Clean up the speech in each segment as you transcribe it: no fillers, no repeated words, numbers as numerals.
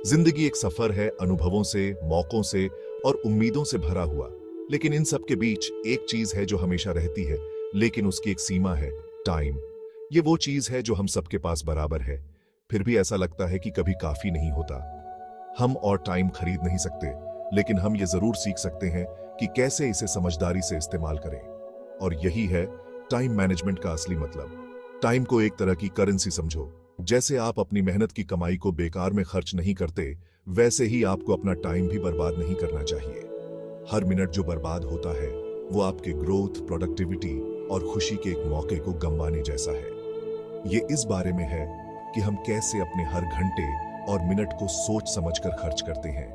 जिंदगी एक सफर है, अनुभवों से, मौकों से और उम्मीदों से भरा हुआ। लेकिन इन सब के बीच एक चीज है जो हमेशा रहती है, लेकिन उसकी एक सीमा है, टाइम। ये वो चीज है जो हम सबके पास बराबर है, फिर भी ऐसा लगता है कि कभी काफी नहीं होता। हम और टाइम खरीद नहीं सकते, लेकिन हम ये जरूर सीख सकते हैं कि कैसे इसे समझदारी से इस्तेमाल करें। और यही है टाइम मैनेजमेंट का असली मतलब। टाइम को एक तरह की करेंसी समझो। जैसे आप अपनी मेहनत की कमाई को बेकार में खर्च नहीं करते, वैसे ही आपको अपना टाइम भी बर्बाद नहीं करना चाहिए। हर मिनट जो बर्बाद होता है वो आपके ग्रोथ, प्रोडक्टिविटी और खुशी के एक मौके को गंवाने जैसा है। ये इस बारे में है कि हम कैसे अपने हर घंटे और मिनट को सोच समझकर खर्च करते हैं,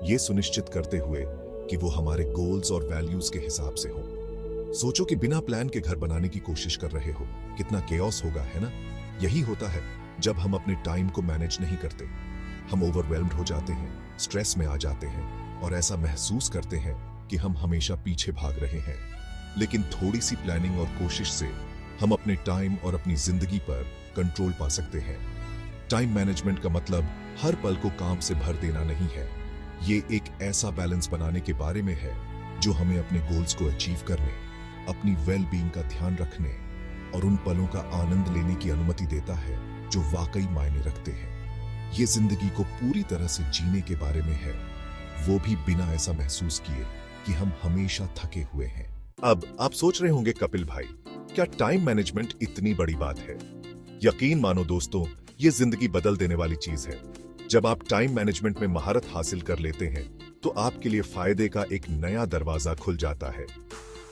ये सुनिश्चित करते हुए कि वो हमारे गोल्स और वैल्यूज के हिसाब से हो। सोचो कि बिना प्लान के घर बनाने की कोशिश कर रहे हो, कितना केओस होगा, है ना? यही होता है जब हम अपने टाइम को मैनेज नहीं करते। हम ओवरवेल्म्ड हो जाते हैं, स्ट्रेस में आ जाते हैं और ऐसा महसूस करते हैं कि हम हमेशा पीछे भाग रहे हैं। लेकिन थोड़ी सी प्लानिंग और कोशिश से हम अपने टाइम और अपनी जिंदगी पर कंट्रोल पा सकते हैं। टाइम मैनेजमेंट का मतलब हर पल को काम से भर देना नहीं है। ये एक ऐसा बैलेंस बनाने के बारे में है जो हमें अपने गोल्स को अचीव करने, अपनी वेल बीइंग का ध्यान रखने और उन पलों का आनंद लेने की अनुमति देता है जो वाकई मायने रखते हैं। ये जिंदगी को पूरी तरह से जीने के बारे में है, वो भी बिना ऐसा महसूस किए कि हम हमेशा थके हुए हैं। अब आप सोच रहे होंगे, कपिल भाई, क्या टाइम मैनेजमेंट इतनी बड़ी बात है? यकीन मानो दोस्तों, ये जिंदगी बदल देने वाली चीज है। जब आप टाइम मैनेजमेंट में महारत हासिल कर लेते हैं तो आपके लिए फायदे का एक नया दरवाजा खुल जाता है।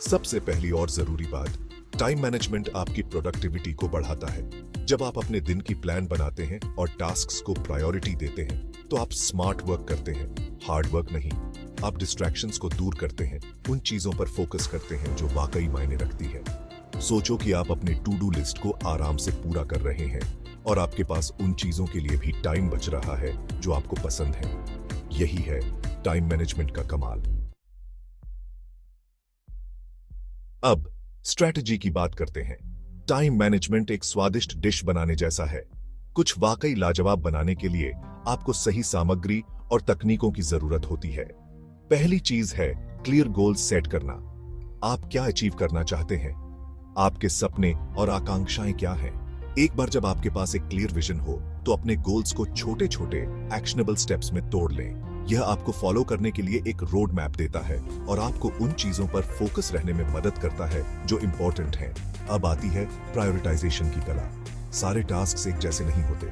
सबसे पहली और जरूरी बात, टाइम मैनेजमेंट आपकी प्रोडक्टिविटी को बढ़ाता है। जब आप अपने दिन की प्लान बनाते हैं और टास्क्स को प्रायोरिटी देते हैं तो आप स्मार्ट वर्क करते हैं, हार्ड वर्क नहीं। आप डिस्ट्रैक्शंस को दूर करते हैं, उन चीजों पर फोकस करते हैं जो वाकई मायने रखती है। सोचो कि आप अपने टू डू लिस्ट को आराम से पूरा कर रहे हैं और आपके पास उन चीजों के लिए भी टाइम बच रहा है जो आपको पसंद है। यही है टाइम मैनेजमेंट का कमाल। अब स्ट्रैटेजी की बात करते हैं। टाइम मैनेजमेंट एक स्वादिष्ट डिश बनाने जैसा है। कुछ वाकई लाजवाब बनाने के लिए आपको सही सामग्री और तकनीकों की जरूरत होती है। पहली चीज है क्लियर गोल्स सेट करना। आप क्या अचीव करना चाहते हैं? आपके सपने और आकांक्षाएं क्या हैं? एक बार जब आपके पास एक क्लियर विजन हो तो अपने गोल्स को छोटे छोटे एक्शनेबल स्टेप्स में तोड़ लें। यह आपको फॉलो करने के लिए एक रोड मैप देता है और आपको उन चीजों पर फोकस रहने में मदद करता है जो इंपॉर्टेंट हैं। अब आती है प्रायोरिटाइजेशन की कला। सारे टास्क एक जैसे नहीं होते,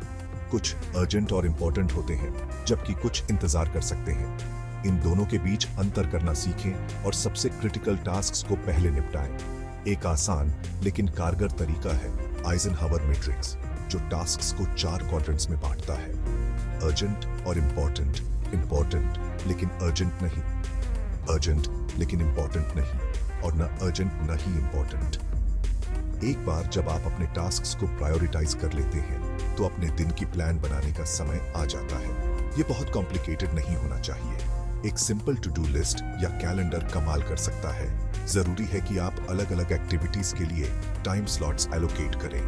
कुछ अर्जेंट और इंपॉर्टेंट होते हैं जबकि कुछ इंतजार कर सकते हैं। इन दोनों के बीच अंतर करना सीखें और सबसे क्रिटिकल टास्क्स को पहले निपटाएं। एक आसान लेकिन कारगर तरीका है आइजनहावर मैट्रिक्स, जो टास्क्स को 4 क्वाड्रेंट्स में बांटता है। अर्जेंट और इंपॉर्टेंट, इंपॉर्टेंट लेकिन अर्जेंट नहीं, अर्जेंट लेकिन इंपॉर्टेंट नहीं, और न अर्जेंट न ही इंपॉर्टेंट। एक बार जब आप अपने टास्क्स को प्रायोरिटाइज कर लेते हैं तो अपने दिन की प्लान बनाने का समय आ जाता है। ये बहुत कॉम्प्लिकेटेड नहीं होना चाहिए। एक सिंपल टू डू लिस्ट या कैलेंडर कमाल कर सकता है। जरूरी है कि आप अलग अलग एक्टिविटीज के लिए टाइम स्लॉट्स एलोकेट करें,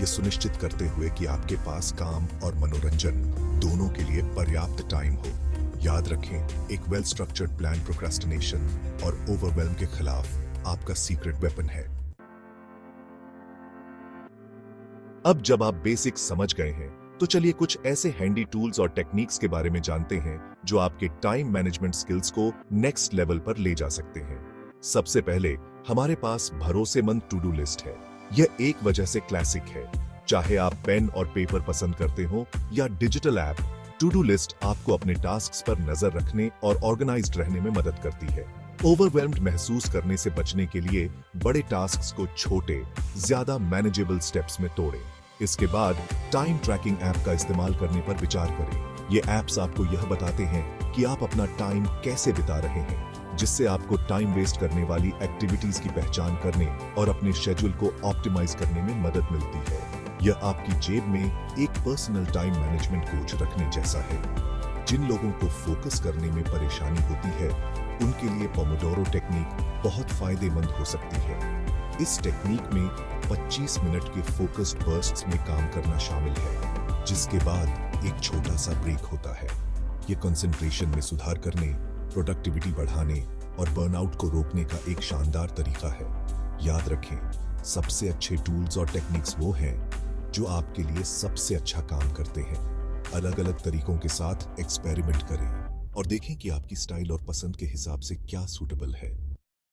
ये सुनिश्चित करते हुए कि आपके पास काम और मनोरंजन दोनों के लिए पर्याप्त टाइम हो। याद रखें, एक वेल स्ट्रक्चर्ड प्लान प्रोक्रेस्टिनेशन और ओवरवेल्म के खिलाफ आपका सीक्रेट वेपन है। अब जब आप बेसिक्स समझ गए हैं तो चलिए कुछ ऐसे हैंडी टूल्स और टेक्निक्स के बारे में जानते हैं जो आपके टाइम मैनेजमेंट स्किल्स को नेक्स्ट लेवल पर ले जा सकते हैं। सबसे पहले हमारे पास भरोसेमंद टू डू लिस्ट है। यह एक वजह से क्लासिक है। चाहे आप पेन और पेपर पसंद करते हो या digital app, to do list आपको अपने टास्क्स पर नजर रखने और ऑर्गेनाइज्ड रहने में मदद करती है। ओवरवेल्म्ड महसूस करने से बचने के लिए बड़े टास्क्स को छोटे, ज्यादा मैनेजेबल स्टेप्स में तोड़ें। इसके बाद टाइम ट्रैकिंग ऐप का इस्तेमाल करने पर विचार करें। ये ऐप्स आपको यह बताते हैं कि आप अपना टाइम कैसे बिता रहे हैं, जिससे आपको टाइम वेस्ट करने वाली एक्टिविटीज की पहचान करने और अपने शेड्यूल को ऑप्टिमाइज करने में मदद मिलती है। यह आपकी जेब में एक पर्सनल टाइम मैनेजमेंट कोच रखने जैसा है। जिन लोगों को फोकस करने में परेशानी होती है, उनके लिए पोमोडोरो टेक्निक बहुत फायदेमंद हो सकती है। इस टेक्निक में 25 मिनट के फोकस्ड बर्स्ट्स में काम करना शामिल है, जिसके बाद एक छोटा सा ब्रेक होता है। ये कंसंट्रेशन में सुधार करने, प्रोडक्टिविटी बढ़ाने और बर्नआउट को रोकने का एक शानदार तरीका है। याद रखें, सबसे अच्छे टूल्स और टेक्निक्स वो हैं जो आपके लिए सबसे अच्छा काम करते हैं। अलग अलग तरीकों के साथ एक्सपेरिमेंट करें और देखें कि आपकी स्टाइल और पसंद के हिसाब से क्या सूटेबल है।